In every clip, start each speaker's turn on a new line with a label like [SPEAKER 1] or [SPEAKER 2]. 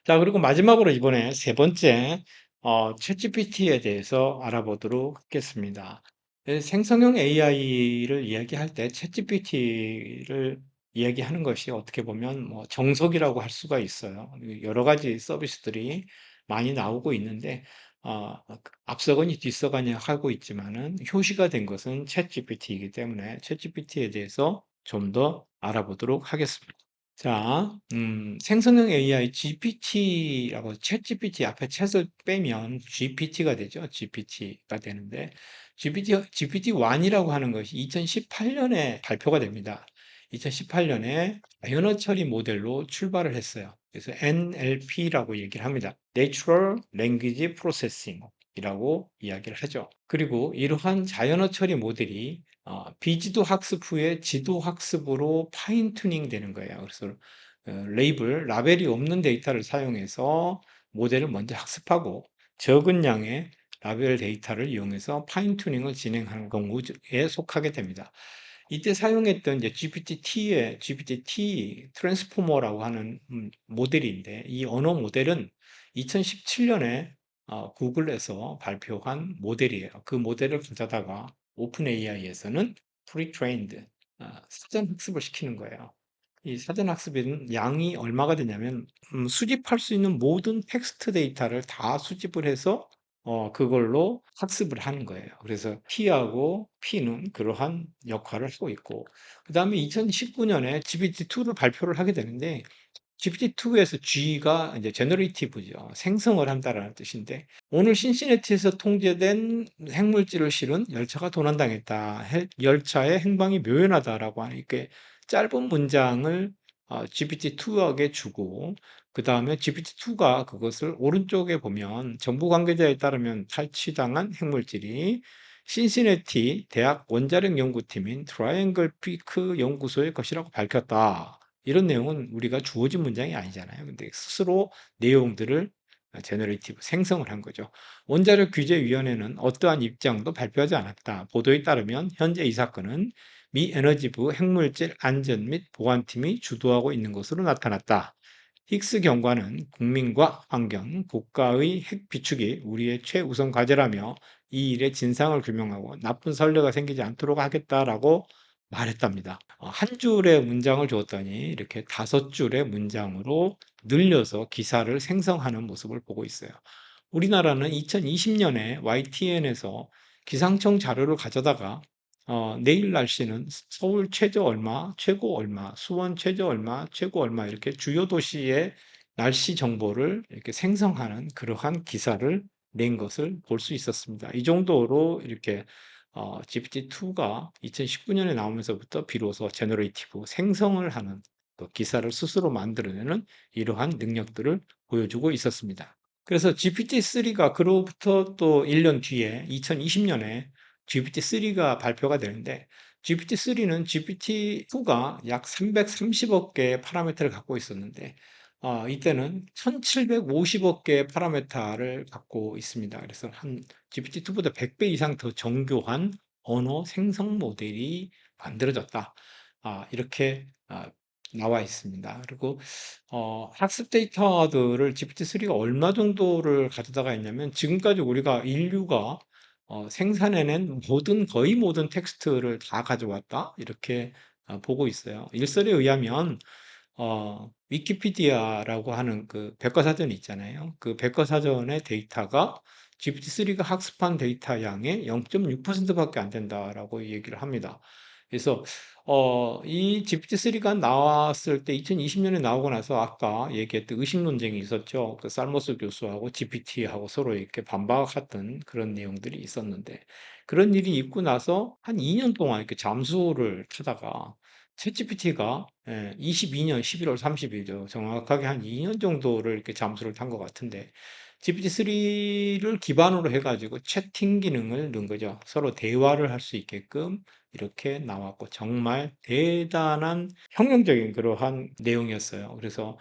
[SPEAKER 1] 자, 그리고 마지막으로 이번에 세 번째, 챗GPT에 대해서 알아보도록 하겠습니다. 생성형 AI를 이야기할 때 챗GPT를 이야기하는 것이 어떻게 보면 뭐 정석이라고 할 수가 있어요. 여러 가지 서비스들이 많이 나오고 있는데, 앞서거니 뒤서거니 하고 있지만은 효시가 된 것은 챗GPT이기 때문에 챗GPT에 대해서 좀 더 알아보도록 하겠습니다. 자, 생성형 AI GPT라고 챗GPT 앞에 챗을 빼면 GPT가 되죠. GPT가 되는데 GPT-1이라고 하는 것이 2018년에 발표가 됩니다. 2018년에 자연어 처리 모델로 출발을 했어요. 그래서 NLP라고 얘기를 합니다. Natural Language Processing 이라고 이야기를 하죠. 그리고 이러한 자연어 처리 모델이 비지도 학습 후에 지도 학습으로 파인 튜닝 되는 거예요. 그래서 라벨이 없는 데이터를 사용해서 모델을 먼저 학습하고 적은 양의 라벨 데이터를 이용해서 파인 튜닝을 진행하는 경우에 속하게 됩니다. 이때 사용했던 이제 GPT-T의 GPT 트랜스포머라고 하는 모델인데 이 언어 모델은 2017년에 구글에서 발표한 모델이에요. 그 모델을 가져다가 오픈 AI에서는 프리트레인드 사전 학습을 시키는 거예요. 이 사전 학습에는 양이 얼마가 되냐면 수집할 수 있는 모든 텍스트 데이터를 다 수집을 해서 그걸로 학습을 하는 거예요. 그래서 T하고 P는 그러한 역할을 하고 있고, 그 다음에 2019년에 GPT-2를 발표를 하게 되는데, GPT-2에서 G가 이제 제너레이티브죠. 생성을 한다라는 뜻인데, 오늘 신시내티에서 통제된 핵물질을 실은 열차가 도난당했다. 열차의 행방이 묘연하다라고 하는 이렇게 짧은 문장을 GPT-2에게 주고, 그 다음에 GPT-2가 그것을 오른쪽에 보면 정부 관계자에 따르면 탈취당한 핵물질이 신시내티 대학 원자력 연구팀인 트라이앵글 피크 연구소의 것이라고 밝혔다. 이런 내용은 우리가 주어진 문장이 아니잖아요. 근데 스스로 내용들을 제너레이티브 생성을 한 거죠. 원자력 규제위원회는 어떠한 입장도 발표하지 않았다. 보도에 따르면 현재 이 사건은 미 에너지부 핵물질 안전 및 보안팀이 주도하고 있는 것으로 나타났다. 힉스 경관은 국민과 환경, 국가의 핵 비축이 우리의 최우선 과제라며 이 일의 진상을 규명하고 나쁜 선례가 생기지 않도록 하겠다라고 말했답니다. 한 줄의 문장을 주었더니 이렇게 다섯 줄의 문장으로 늘려서 기사를 생성하는 모습을 보고 있어요. 우리나라는 2020년에 YTN에서 기상청 자료를 가져다가 내일 날씨는 서울 최저 얼마, 최고 얼마, 수원 최저 얼마, 최고 얼마 이렇게 주요 도시의 날씨 정보를 이렇게 생성하는 그러한 기사를 낸 것을 볼 수 있었습니다. 이 정도로 이렇게 GPT-2가 2019년에 나오면서부터 비로소 제너레이티브 생성을 하는 또 기사를 스스로 만들어내는 이러한 능력들을 보여주고 있었습니다. 그래서 GPT-3가 그로부터 또 1년 뒤에 2020년에 GPT-3가 발표가 되는데 GPT-3는 GPT-2가 약 330억 개의 파라미터를 갖고 있었는데 이때는 1750억 개의 파라미터를 갖고 있습니다. 그래서 한 GPT-2보다 100배 이상 더 정교한 언어 생성 모델이 만들어졌다. 이렇게 나와 있습니다. 그리고 학습 데이터들을 GPT-3가 얼마 정도를 가져다가 있냐면 지금까지 우리가 인류가 생산해낸 거의 모든 텍스트를 다 가져왔다. 이렇게 보고 있어요. 일설에 의하면 위키피디아라고 하는 그 백과사전이 있잖아요. 그 백과사전의 데이터가 GPT-3가 학습한 데이터 양의 0.6%밖에 안 된다라고 얘기를 합니다. 그래서 이 GPT-3가 나왔을 때 2020년에 나오고 나서 아까 얘기했던 의식 논쟁이 있었죠. 그 살모스 교수하고 GPT하고 서로 이렇게 반박했던 그런 내용들이 있었는데 그런 일이 있고 나서 한 2년 동안 이렇게 잠수를 타다가 챗GPT가 22년 11월 30일이죠. 정확하게 한 2년 정도를 이렇게 잠수를 탄 것 같은데 GPT-3를 기반으로 해가지고 채팅 기능을 넣은 거죠. 서로 대화를 할 수 있게끔 이렇게 나왔고 정말 대단한 혁명적인 그러한 내용이었어요. 그래서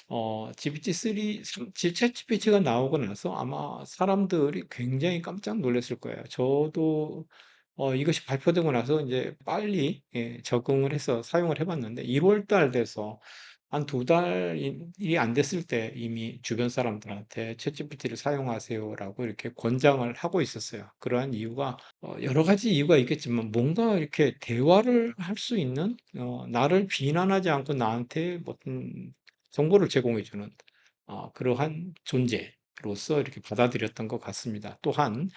[SPEAKER 1] GPT-3, 챗GPT가 나오고 나서 아마 사람들이 굉장히 깜짝 놀랐을 거예요. 저도 이것이 발표되고 나서 이제 빨리 적응을 해서 사용을 해봤는데 1월 달 돼서 한 두 달이 안 됐을 때 이미 주변 사람들한테 챗GPT를 사용하세요라고 이렇게 권장을 하고 있었어요. 그러한 이유가 여러 가지 이유가 있겠지만 뭔가 이렇게 대화를 할 수 있는 나를 비난하지 않고 나한테 어떤 정보를 제공해 주는 그러한 존재로서 이렇게 받아들였던 것 같습니다. 또한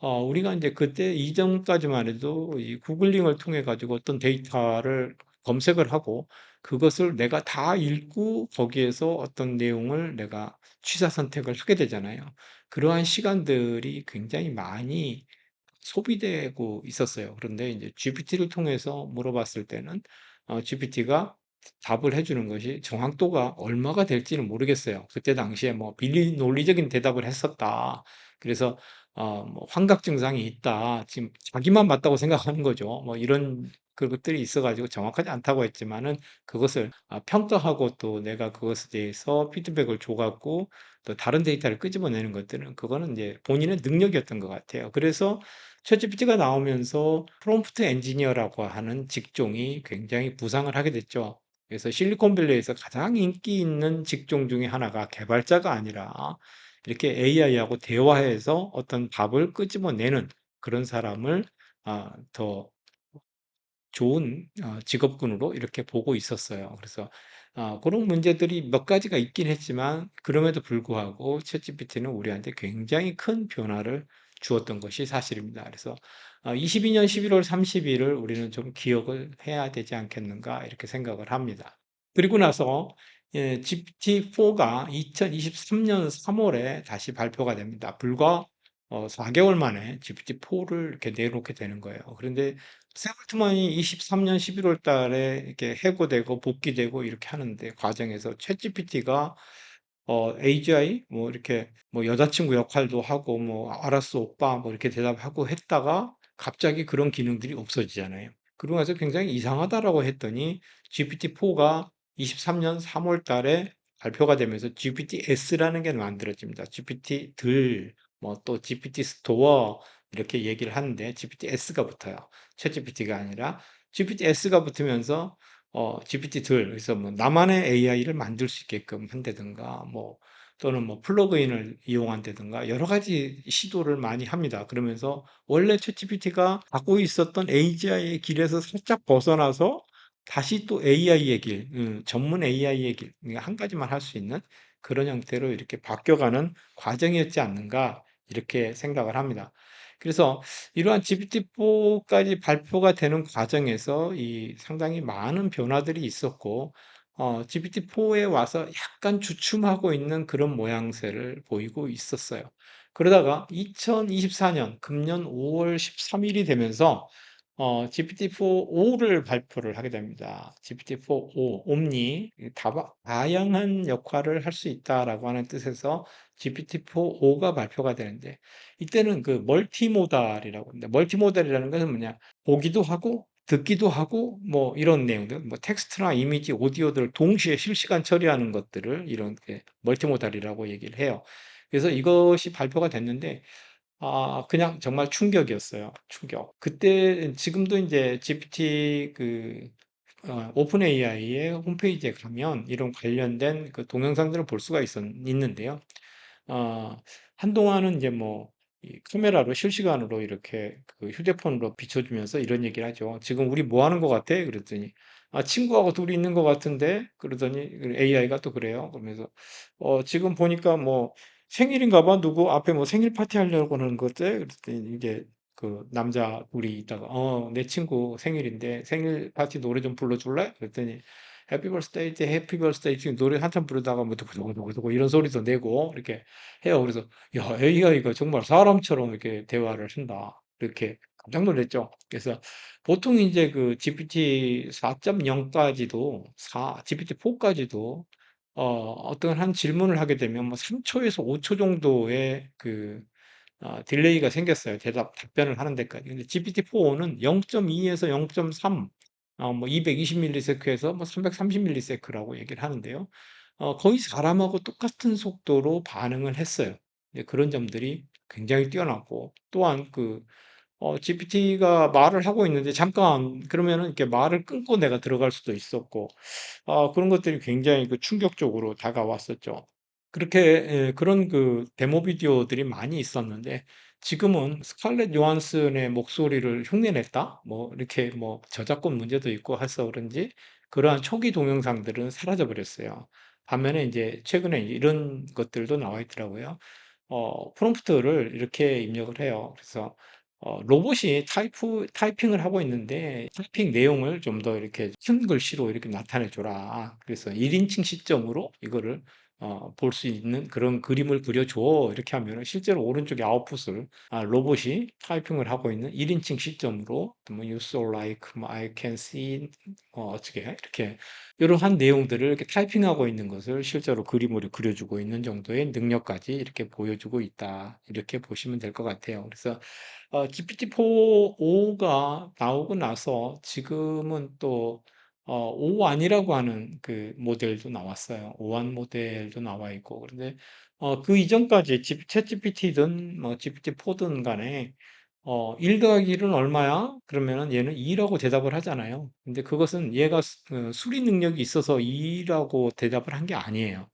[SPEAKER 1] 우리가 이제 그때 이전까지만 해도 이 구글링을 통해 가지고 어떤 데이터를 검색을 하고 그것을 내가 다 읽고 거기에서 어떤 내용을 내가 취사 선택을 하게 되잖아요. 그러한 시간들이 굉장히 많이 소비되고 있었어요. 그런데 이제 GPT를 통해서 물어봤을 때는 GPT가 답을 해주는 것이 정확도가 얼마가 될지는 모르겠어요. 그때 당시에 뭐 비논리적인 대답을 했었다. 그래서 뭐 환각 증상이 있다. 지금 자기만 맞다고 생각하는 거죠. 뭐 이런 그것들이 있어가지고 정확하지 않다고 했지만은 그것을 평가하고 또 내가 그것에 대해서 피드백을 줘갖고 또 다른 데이터를 끄집어내는 것들은 그거는 이제 본인의 능력이었던 것 같아요. 그래서 챗GPT가 나오면서 프롬프트 엔지니어라고 하는 직종이 굉장히 부상을 하게 됐죠. 그래서 실리콘밸리에서 가장 인기 있는 직종 중에 하나가 개발자가 아니라 이렇게 AI하고 대화해서 어떤 답을 끄집어내는 그런 사람을 더 좋은 직업군으로 이렇게 보고 있었어요. 그래서 그런 문제들이 몇 가지가 있긴 했지만 그럼에도 불구하고 챗GPT는 우리한테 굉장히 큰 변화를 주었던 것이 사실입니다. 그래서 22년 11월 30일을 우리는 좀 기억을 해야 되지 않겠는가 이렇게 생각을 합니다. 그리고 나서 GPT-4가 2023년 3월에 다시 발표가 됩니다. 불과 4개월 만에 GPT-4를 이렇게 내놓게 되는 거예요. 그런데 세월트만이 23년 11월 달에 이렇게 해고되고 복귀되고 이렇게 하는데 과정에서 챗GPT가 AGI 뭐 이렇게 뭐 여자친구 역할도 하고 뭐 알았어 오빠 뭐 이렇게 대답하고 했다가 갑자기 그런 기능들이 없어지잖아요. 그러고 나서 굉장히 이상하다라고 했더니 GPT-4가 23년 3월 달에 발표가 되면서 GPT-S라는 게 만들어집니다. GPT-들 뭐 또 GPT 스토어 이렇게 얘기를 하는데 GPT-S가 붙어요. 챗GPT가 아니라 GPT-S가 붙으면서 GPT들 그래서 뭐 나만의 AI를 만들 수 있게끔 한다든가 뭐 또는 뭐 플러그인을 이용한다든가 여러 가지 시도를 많이 합니다. 그러면서 원래 챗GPT가 갖고 있었던 AGI의 길에서 살짝 벗어나서 다시 또 AI의 길, 전문 AI의 길, 한 가지만 할 수 있는 그런 형태로 이렇게 바뀌어가는 과정이었지 않는가 이렇게 생각을 합니다. 그래서 이러한 GPT-4까지 발표가 되는 과정에서 이 상당히 많은 변화들이 있었고, GPT-4에 와서 약간 주춤하고 있는 그런 모양새를 보이고 있었어요. 그러다가 2024년 금년 5월 13일이 되면서 GPT-4 5를 발표를 하게 됩니다. GPT-4 5, 옴니, 다양한 역할을 할 수 있다라고 하는 뜻에서 GPT-4 5가 발표가 되는데, 이때는 그 멀티모달이라고 합니다. 멀티모달이라는 것은 뭐냐? 보기도 하고 듣기도 하고 뭐 이런 내용들, 뭐 텍스트나 이미지, 오디오들을 동시에 실시간 처리하는 것들을 이렇게 멀티모달이라고 얘기를 해요. 그래서 이것이 발표가 됐는데 그냥 정말 충격이었어요. 충격. 그때 지금도 이제 GPT 오픈 AI의 홈페이지에 가면 이런 관련된 그 동영상들을 볼 수가 있는데요. 어, 한동안은 이제 뭐, 이 카메라로 실시간으로 이렇게 그 휴대폰으로 비춰주면서 이런 얘기를 하죠. 지금 우리 뭐 하는 것 같아? 그랬더니, 친구하고 둘이 있는 것 같은데? 그러더니 AI가 또 그래요. 그러면서, 지금 보니까 뭐, 생일인가 봐. 누구 앞에 뭐 생일 파티 하려고 하는 거지? 그랬더니 이제 그 남자 둘이 있다가, 내 친구 생일인데 생일 파티 노래 좀 불러줄래? 그랬더니, 해피 버스데이 때 해피 버스데이 지금 노래 한참 부르다가 뭐 두고두고두고 이런 소리도 내고 이렇게 해요. 그래서 야 AI가 정말 사람처럼 이렇게 대화를 한다. 이렇게 깜짝 놀랐죠. 그래서 보통 이제 그 GPT 4.0까지도 GPT 4까지도 어떤 한 질문을 하게 되면 뭐 3초에서 5초 정도의 그 딜레이가 생겼어요. 답변을 하는 데까지. 근데 GPT-4는 0.2에서 0.3, 뭐 220ms에서 뭐 330ms라고 얘기를 하는데요. 거의 사람하고 똑같은 속도로 반응을 했어요. 그런 점들이 굉장히 뛰어났고, 또한 GPT가 말을 하고 있는데 잠깐 그러면은 이렇게 말을 끊고 내가 들어갈 수도 있었고, 그런 것들이 굉장히 그 충격적으로 다가왔었죠. 그렇게 그런 그 데모 비디오들이 많이 있었는데 지금은 스칼렛 요한슨의 목소리를 흉내냈다? 뭐 이렇게 뭐 저작권 문제도 있고 해서 그런지 그러한 초기 동영상들은 사라져 버렸어요. 반면에 이제 최근에 이런 것들도 나와 있더라고요. 프롬프트를 이렇게 입력을 해요. 그래서 로봇이 타이핑을 하고 있는데 타이핑 내용을 좀 더 이렇게 큰 글씨로 이렇게 나타내 줘라. 그래서 1인칭 시점으로 이거를 볼 수 있는 그런 그림을 그려줘. 이렇게 하면 실제로 오른쪽에 아웃풋을 로봇이 타이핑을 하고 있는 1인칭 시점으로 뭐 you so like 뭐 I can see 어떻게 이렇게 이러한 내용들을 이렇게 타이핑하고 있는 것을 실제로 그림으로 그려주고 있는 정도의 능력까지 이렇게 보여주고 있다. 이렇게 보시면 될 것 같아요. 그래서 GPT-4.5가 나오고 나서 지금은 또 5.1이라고 하는 그 모델도 나왔어요. 5.1 모델도 나와 있고. 그런데 그 이전까지 챗GPT든 뭐 GPT-4든 간에 1 더하기 1은 얼마야? 그러면은 얘는 2라고 대답을 하잖아요. 근데 그것은 얘가 수리 능력이 있어서 2라고 대답을 한 게 아니에요.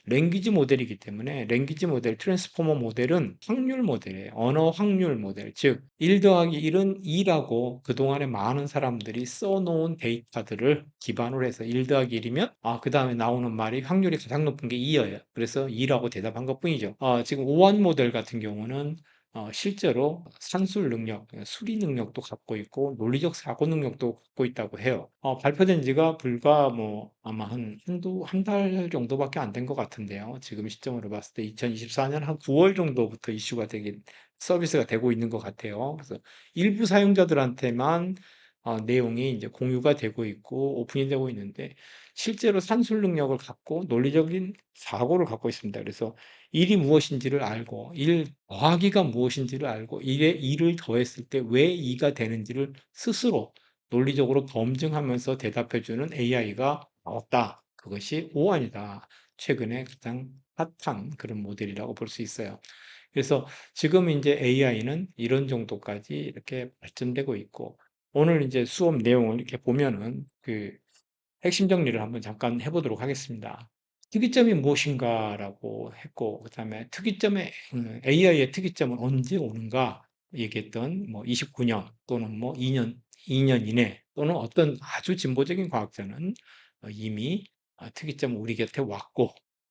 [SPEAKER 1] 랭귀지 모델이기 때문에 랭귀지 모델, 트랜스포머 모델은 확률 모델이에요. 언어 확률 모델. 즉, 1 더하기 1은 2라고 그동안에 많은 사람들이 써놓은 데이터들을 기반으로 해서 1 더하기 1이면, 그 다음에 나오는 말이 확률이 가장 높은 게 2예요. 그래서 2라고 대답한 것 뿐이죠. 지금 오한 모델 같은 경우는 실제로 산술 능력, 수리 능력도 갖고 있고 논리적 사고 능력도 갖고 있다고 해요. 발표된 지가 불과 뭐 아마 한 달 정도밖에 안 된 것 같은데요. 지금 시점으로 봤을 때 2024년 한 9월 정도부터 이슈가 되긴 서비스가 되고 있는 것 같아요. 그래서 일부 사용자들한테만 내용이 이제 공유가 되고 있고 오픈이 되고 있는데 실제로 산술 능력을 갖고 논리적인 사고를 갖고 있습니다. 그래서 일이 무엇인지를 알고 일 더하기가 무엇인지를 알고 일에 일을 더했을 때 왜 이가 되는지를 스스로 논리적으로 검증하면서 대답해 주는 AI가 나왔다. 그것이 오한이다. 최근에 가장 핫한 그런 모델이라고 볼 수 있어요. 그래서 지금 이제 AI는 이런 정도까지 이렇게 발전되고 있고 오늘 이제 수업 내용을 이렇게 보면은 그 핵심 정리를 한번 잠깐 해보도록 하겠습니다. 특이점이 무엇인가라고 했고, 그다음에 AI의 특이점은 언제 오는가 얘기했던 뭐 29년 또는 뭐 2년 이내 또는 어떤 아주 진보적인 과학자는 이미 특이점은 우리 곁에 왔고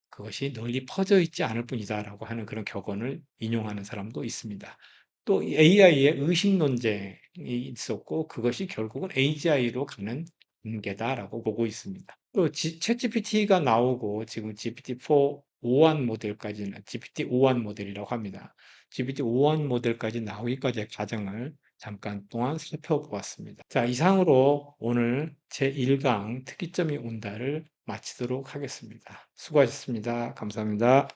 [SPEAKER 1] 그것이 널리 퍼져 있지 않을 뿐이다라고 하는 그런 격언을 인용하는 사람도 있습니다. 또 AI의 의식 논쟁이 있었고 그것이 결국은 AGI로 가는 단계다라고 보고 있습니다. 또 챗GPT가 나오고 지금 GPT-4 5한 모델까지는 GPT-5한 모델이라고 합니다. GPT-5한 모델까지 나오기까지의 과정을 잠깐 동안 살펴보았습니다. 자, 이상으로 오늘 제1강 특이점이 온다를 마치도록 하겠습니다. 수고하셨습니다. 감사합니다.